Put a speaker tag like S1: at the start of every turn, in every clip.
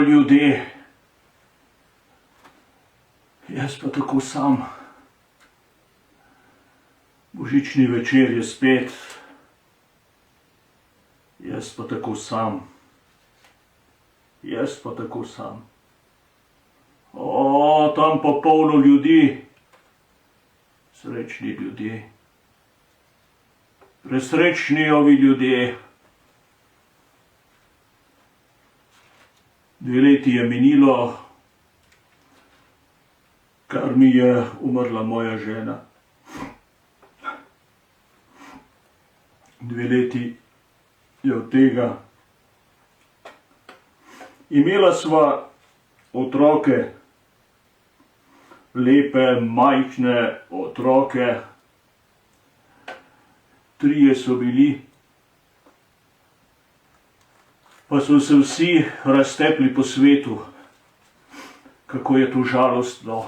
S1: ljudje, jaz pa tako sam. Božični večer je spet, jaz pa tako sam. Jaz pa tako sam. O, tam pa polno ljudi, srečni ljudje. Presrečni ovi ljudje. 2 leti je minilo, kar mi je umrla moja žena. 2 leti je od tega. Imela sva otroke, lepe, majhne otroke. 3 so bili, pa so se vsi raztepli po svetu. Kako je to žalostno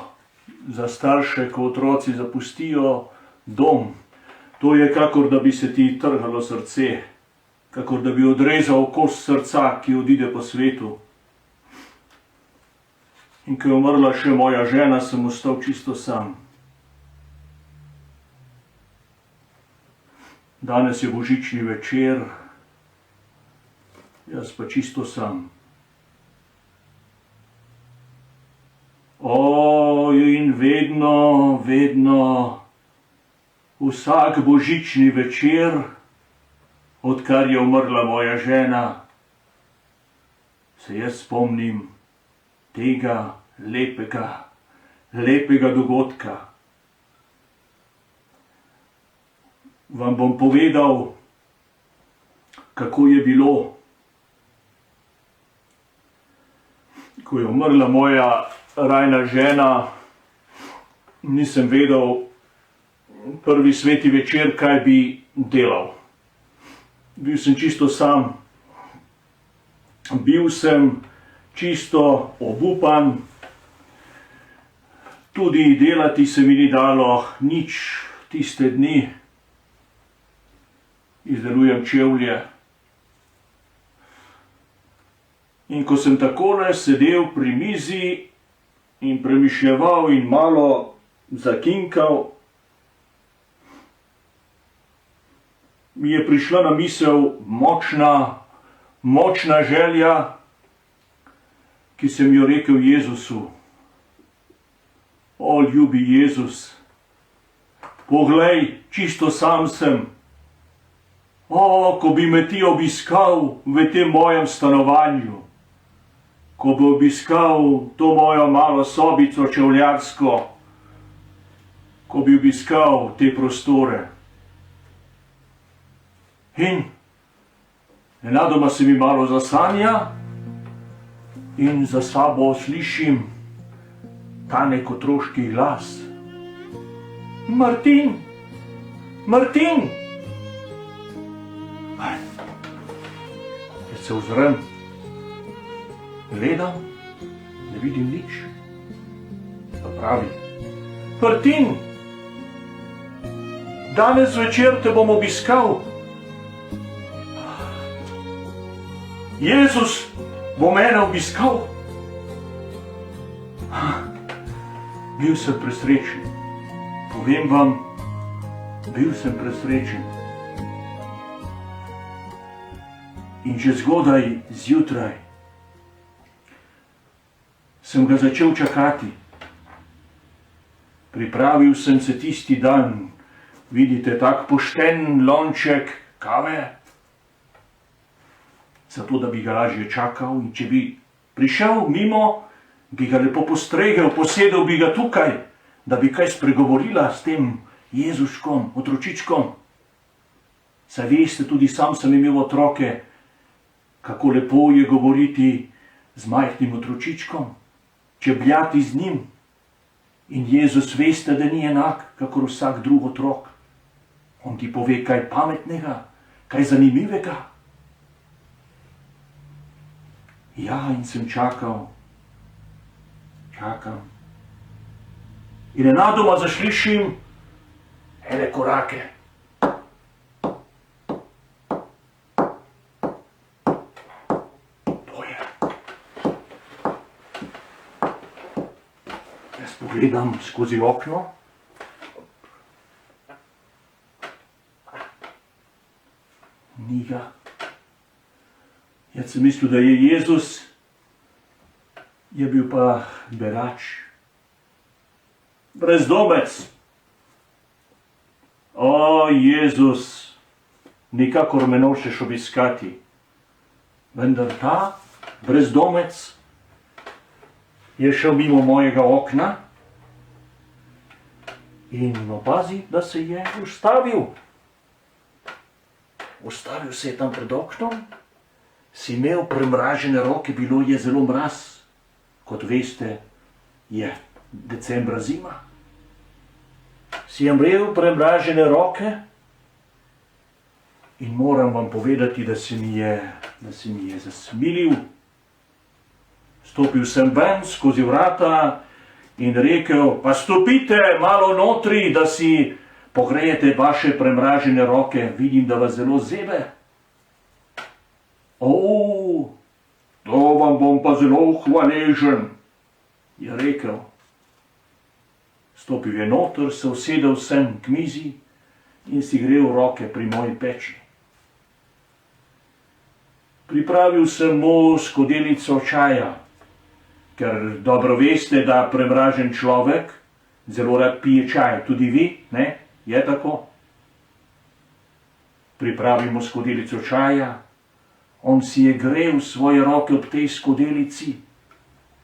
S1: za starše, ko otroci zapustijo dom. To je kakor, da bi se ti trgalo srce, kakor da bi odrezal kost srca, ki odide po svetu. In ko je umrla še moja žena, sem ostal čisto sam. Danes je božični večer, jaz pa čisto sam. O, in vedno, vsak božični večer, odkar je umrla moja žena, se jaz spomnim tega lepega dogodka. Vam bom povedal, kako je bilo. Ko je umrla moja rajna žena, nisem vedel prvi sveti večer, kaj bi delal. Bil sem čisto sam. Bil sem čisto obupan. Tudi delati se mi ni dalo nič tiste dni. Izdelujem čevlje. In ko sem takole sedel pri mizi in premišljeval in malo zakinkal, mi je prišla na misel močna želja, ki sem jo rekel Jezusu. O, ljubi Jezus, poglej, čisto sam sem. O, ko bi me ti obiskal v tem mojem stanovanju, ko bi obiskal to mojo malo sobico čevljarsko, ko bi obiskal te prostore. In nenadoma se mi malo zasanja in za sabo slišim tanek otroški glas. Martin! Martin! Jaz se ozrem, gledam, ne vidim nič. Pa pravi: Martin! Danes zvečer te bom obiskal. Jezus bo mene obiskal. Bil sem presrečen. Povem vam, bil sem presrečen. In že zgodaj zjutraj sem ga začel čakati. Pripravil sem se tisti dan, vidite, tak pošten lonček kave, zato da bi ga lažje čakal, in če bi prišel mimo, bi ga lepo postregel, posedel bi ga tukaj, da bi kaj spregovorila s tem Jezuškom, otročičkom. Saj veste, tudi sam sem imel otroke, kako lepo je govoriti z majhnim otročičkom, čebljati z njim. In Jezus, veste, da ni enak, kakor vsak drug otrok. On ti pove kaj pametnega, kaj zanimivega. Ja, in sem čakal. In nenadoma zaslišim ene korake. To je. Pogledam skozi okno. Ni ga. Jaz sem mislil, da je Jezus, je bil pa berač. Brezdomec. O, Jezus, nikakor me nočeš obiskati. Vendar ta brezdomec je šel mimo mojega okna in opazi, da se je ustavil. Ustavil se je tam pred oknom, si imel premražene roke, bilo je zelo mraz. Kot veste, je decembra zima. Si imel premražene roke in moram vam povedati, da se mi je zasmilil. Stopil sem ven skozi vrata in rekel, pa stopite malo notri, da si pogrejete vaše premražene roke, vidim, da vas zelo zebe. O, to vam bom pa zelo hvaležen, je rekel. Stopil je noter, se usedel sem k mizi in si grel roke pri moji peči. Pripravil sem mu skodelico čaja, ker dobro veste, da premražen človek zelo rad pije čaj. Tudi vi, ne? Je tako? Pripravimo skodelico čaja, on si je grel svoje roke ob tej skodelici,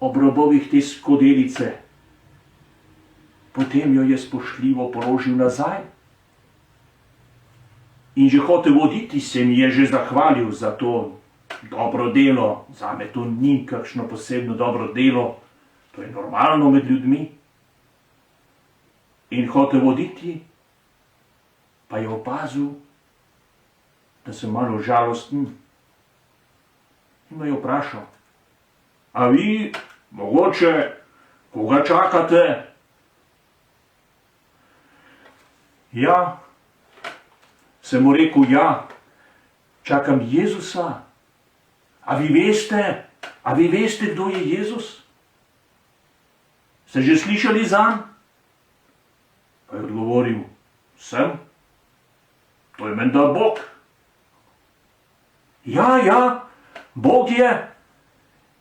S1: ob robovih te skodelice. Potem jo je spoštljivo položil nazaj in že hotel oditi, se mi je že zahvalil za to dobro delo. Zame to ni kakšno posebno dobro delo, to je normalno med ljudmi. In hotel oditi, pa je opazil, da sem malo žalosten. In me je vprašal, a vi mogoče koga čakate? Ja, sem mu rekel, ja, čakam Jezusa. A vi veste, kdo je Jezus? Ste že slišali zanj? Pa je odgovoril, sem. To je menda Bog. Ja, Bog je.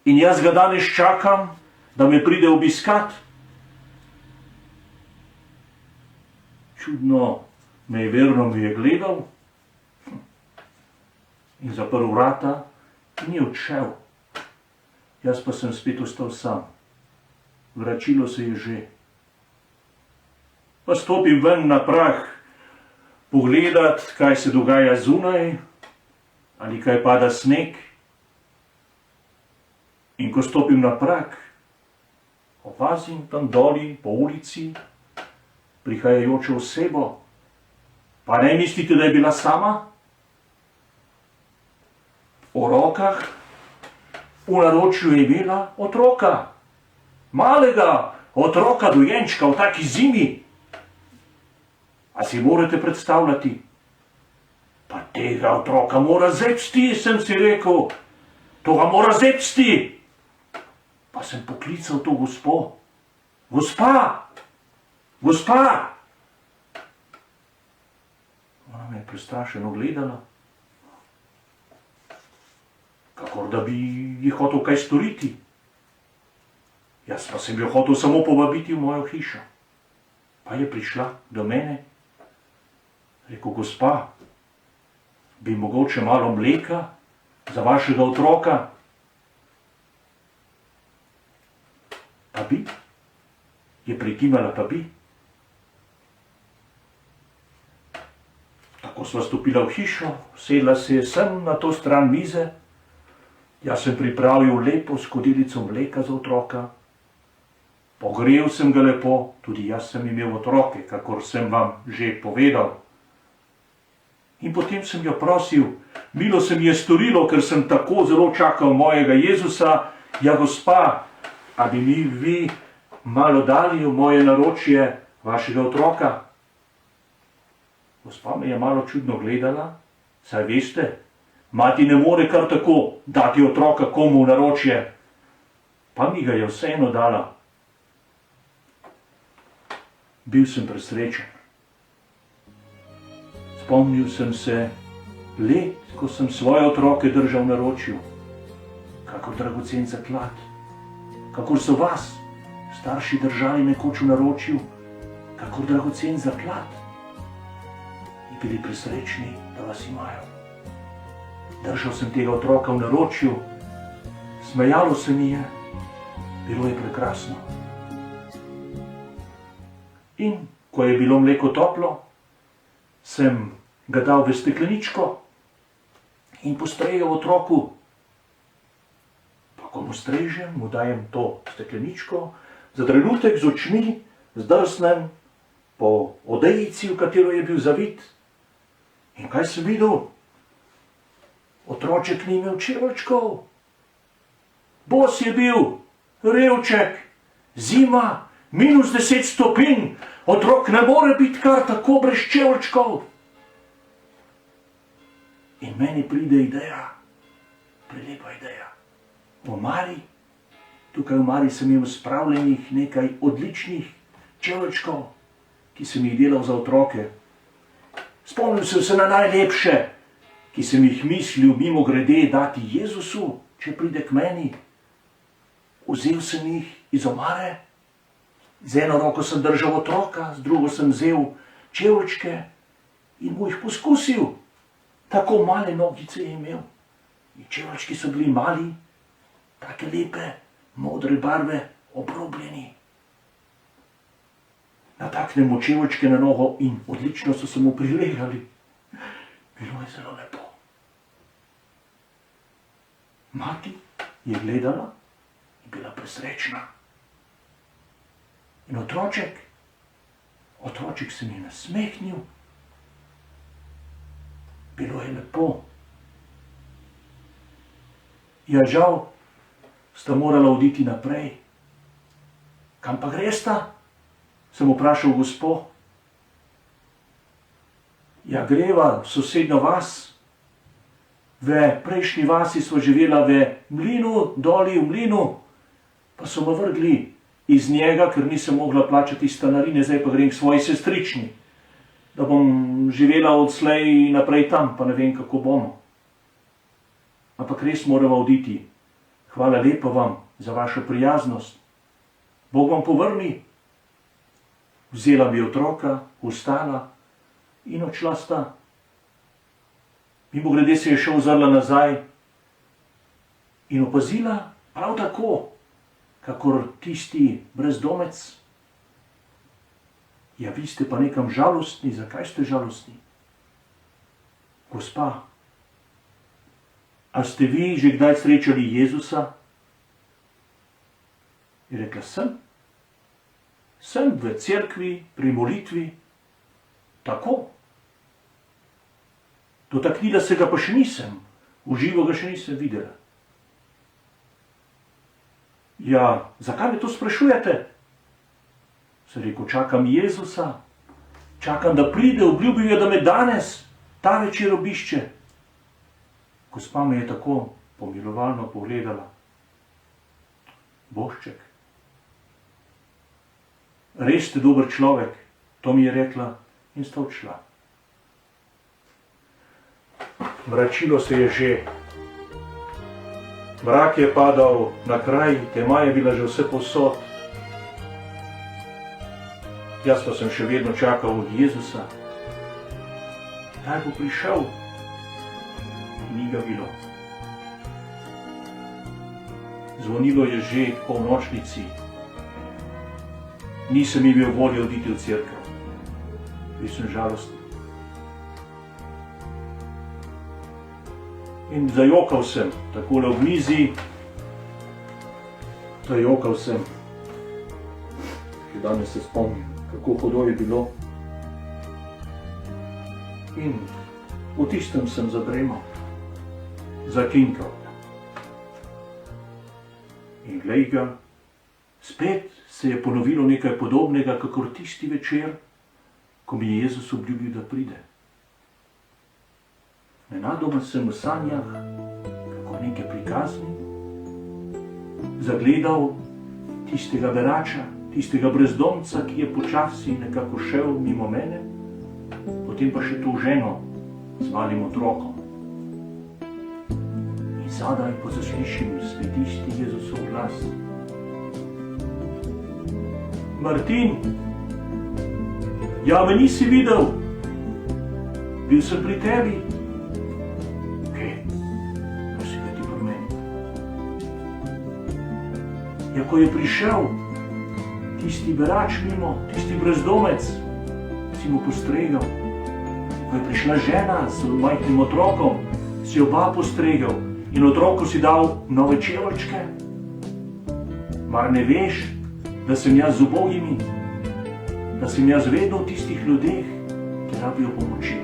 S1: In jaz ga danes čakam, da me pride obiskat. Čudno me je verno gledal in zaprl vrata in je odšel. Jaz pa sem spet ostal sam. Vračilo se je že. Pa stopim ven na prah, pogledat, kaj se dogaja zunaj, ali kaj pada sneg. In ko stopim na prah, opazim tam doli po ulici prihajajočo osebo. Pa ne mislite, da je bila sama? V rokah, v naročju je imela otroka. Malega otroka, dojenčka v taki zimi. A si morate predstavljati? Pa tega otroka mora zepsti, sem si rekel. To ga mora zepsti. Pa sem poklical to gospo. Gospa! Ona me je prestrašeno gledala. Kakor da bi ji hotel kaj storiti. Jaz pa sem jo hotel samo povabiti v mojo hišo. Pa je prišla do mene. Rekel, gospa, bi mogoče malo mleka za vašega otroka? Pa bi? Je prikimala, pa bi? Tako sva stopila v hišo, sedla se je sem na to stran mize. Jaz sem pripravil lepo skodelico mleka za otroka. Pogrel sem ga lepo, tudi jaz sem imel otroke, kakor sem vam že povedal. In potem sem jo prosil, milo se mi je storilo, ker sem tako zelo čakal mojega Jezusa. Ja, gospa, a bi mi vi malo dali v moje naročje vašega otroka? Gospa me je malo čudno gledala, saj veste, mati ne more kar tako dati otroka komu v naročje. Pa mi ga je vseeno dala. Bil sem presrečen. Spomnil sem se let, ko sem svoje otroke držal v naročju, kakor dragocen zaklad, kakor so vas starši držali nekoč v naročju, kakor dragocen zaklad, in bili presrečni, da vas imajo. Držal sem tega otroka v naročju, smejalo se mi je, bilo je prekrasno. In ko je bilo mleko toplo, sem ga dal v stekleničko in postregel otroku. Pa ko mu strežem, mu dajem to stekleničko, za trenutek z očmi zdrsnem po odejici, v katero je bil zavit. In kaj sem videl? Otroček ni imel čevlčkov. Bos je bil, revček, zima, -10 stopinj, otrok ne more biti kar tako brez čevlčkov. In meni pride ideja, prelepa ideja. V omari, tukaj v omari sem imel spravljenih nekaj odličnih čevlčkov, ki sem jih delal za otroke. Spomnil sem se na najlepše, ki sem jih mislil mimogrede dati Jezusu, če pride k meni. Vzel sem jih iz omare, z eno roko sem držal otroka, z drugo sem vzel čevlčke in mu jih poskusil. Tako male nogice je imel. In čevlčki so bili mali, take lepe, modre barve, obrobljeni. Nataknem mu čevlčke na nogo in odlično so se mu prilegali. Bilo je zelo lepo. Mati je gledala in bila presrečna. In otroček se mi je nasmehnil. Bilo je lepo. Ja, žal sta morala oditi naprej. Kam pa gresta? Sem vprašal gospo. Ja, greva v sosednjo vas. V prejšnji vasi sva živela v mlinu, doli v mlinu, pa so me vrgli iz njega, ker nisem mogla plačati stanarine, zdaj pa grem k svoji sestrični, da bom živela odslej naprej tam, pa ne vem, kako bomo. Ampak res moramo oditi. Hvala lepa vam za vašo prijaznost. Bog vam povrni. Vzela bi otroka, vstala in odšla sta. Mimogrede se je še ozrla nazaj in opazila prav tako, kakor tisti brezdomec. Ja, vi ste pa nekam žalostni. Zakaj ste žalostni? Gospa, a ste vi že kdaj srečali Jezusa? Je rekla, sem. Sem v cerkvi, pri molitvi. Tako. Dotaknila se ga pa še nisem. V živo ga še nisem videla. Ja, zakaj me to sprašujete? Sem rekel, čakam Jezusa. Čakam, da pride, obljubil je, da me danes, ta večer obišče. Gospa me je tako pomilovalno pogledala. Božček, res ste dober človek, to mi je rekla in sta odšla. Mračilo se je že. Mrak je padal na kraj, tema je bila že vse povsod. Jaz pa sem še vedno čakal Jezusa. Kdaj bo prišel? Ni ga bilo. Zvonilo je že k polnočnici. Nisem imel volje oditi v cerkev. Bil sem žalosten. In zajokal sem, takole v mizi, zajokal sem. Še danes se spomnim, kako hudo je bilo. In v tistem sem zadremal, zakinkal. In glej ga, spet se je ponovilo nekaj podobnega, kakor tisti večer, ko mi je Jezus obljubil, da pride. Nenadoma sem v sanjah, kako nekaj prikazni, zagledal tistega berača, tistega brezdomca, ki je počasi nekako šel mimo mene, potem pa še to ženo z malim otrokom. In zadaj, ko zaslišim spet isti Jezusov glas: Martin, ja, me nisi videl, bil sem pri tebi. Kje? Pa si ga ti pri meni. Ja, ko je prišel tisti berač mimo, tisti brezdomec, si mu postregel. Ko je prišla žena z majhnim otrokom, si oba postregel in otroku si dal nove čevlčke. Mar ne veš, da sem jaz z ubogimi, da sem jaz vedno v tistih ljudeh, ki rabijo pomoči?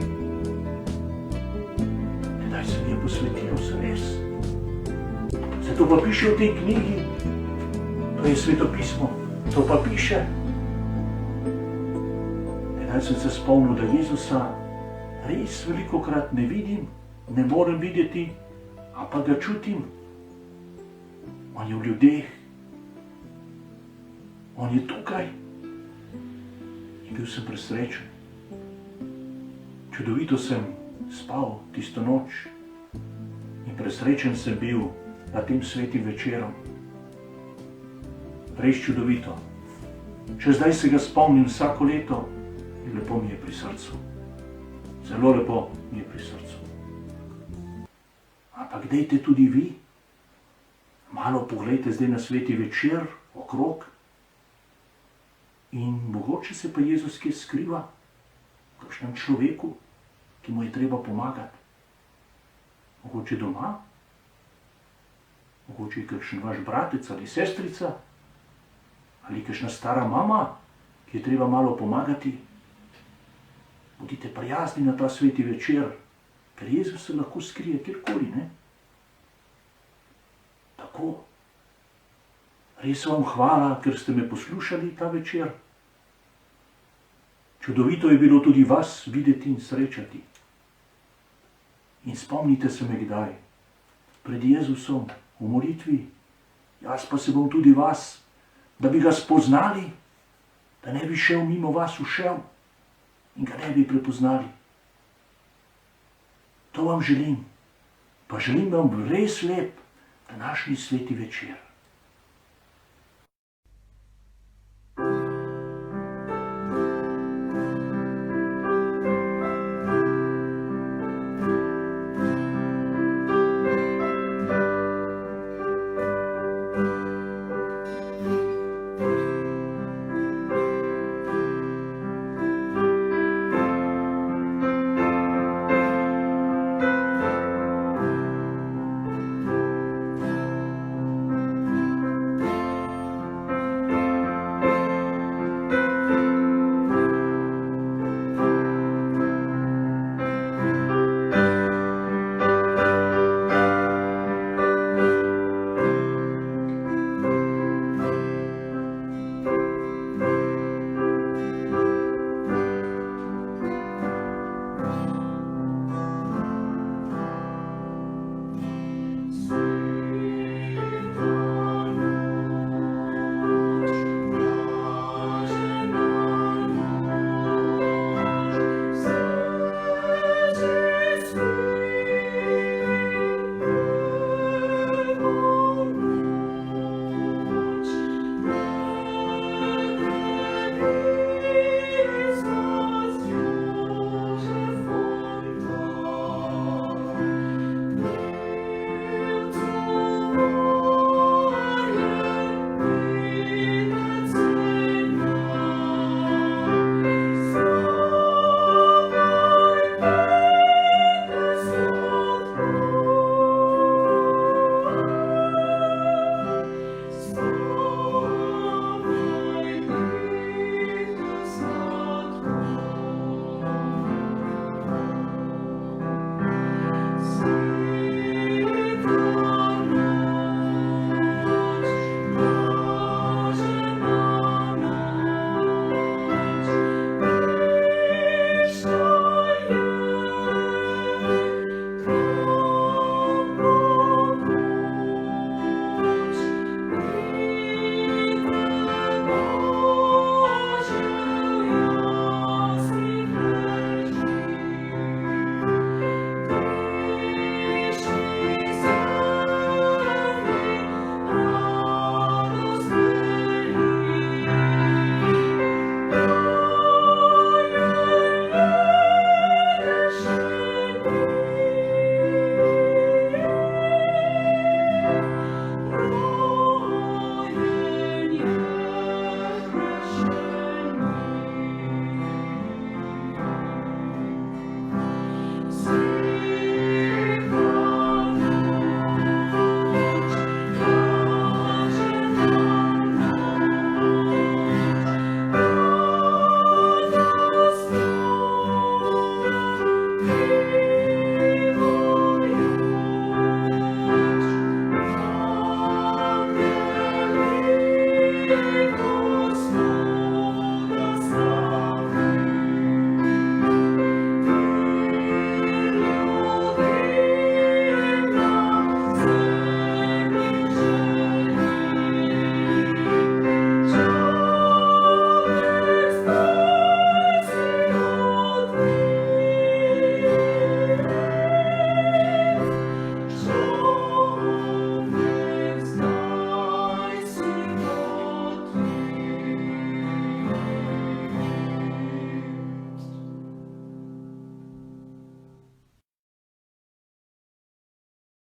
S1: Tedaj se mi je posvetilo zares. Zato pa piše v tej knjigi, to je svetopismo, to pa piše. Tedaj sem se spomnil, da Jezusa res velikokrat ne vidim, ne morem videti, a pa ga čutim. On je v ljudeh, on je tukaj. In bil sem presrečen. Čudovito sem spal tisto noč in presrečen sem bil nad tem svetim večerom. Res čudovito. Še zdaj se ga spomnim vsako leto in lepo mi je pri srcu. Zelo lepo mi je pri srcu. Ampak dejte tudi vi, malo pogledajte zdaj na sveti večer okrog in mogoče se pa Jezus kje skriva v kakšnem človeku, ki mu je treba pomagati. Mogoče doma, mogoče je kakšen vaš bratec ali sestrica, ali kakšna stara mama, ki je treba malo pomagati. Bodite prijazni na ta sveti večer, ker Jezus se lahko skrije kjerkoli, ne? Tako. Res vam hvala, ker ste me poslušali ta večer. Čudovito je bilo tudi vas videti in srečati. In spomnite se me kdaj, pred Jezusom, v molitvi, jaz pa se bom tudi vas, da bi ga spoznali, da ne bi šel mimo vas ušel in ga ne bi prepoznali. To vam želim, pa želim vam res lep današnji sveti večer.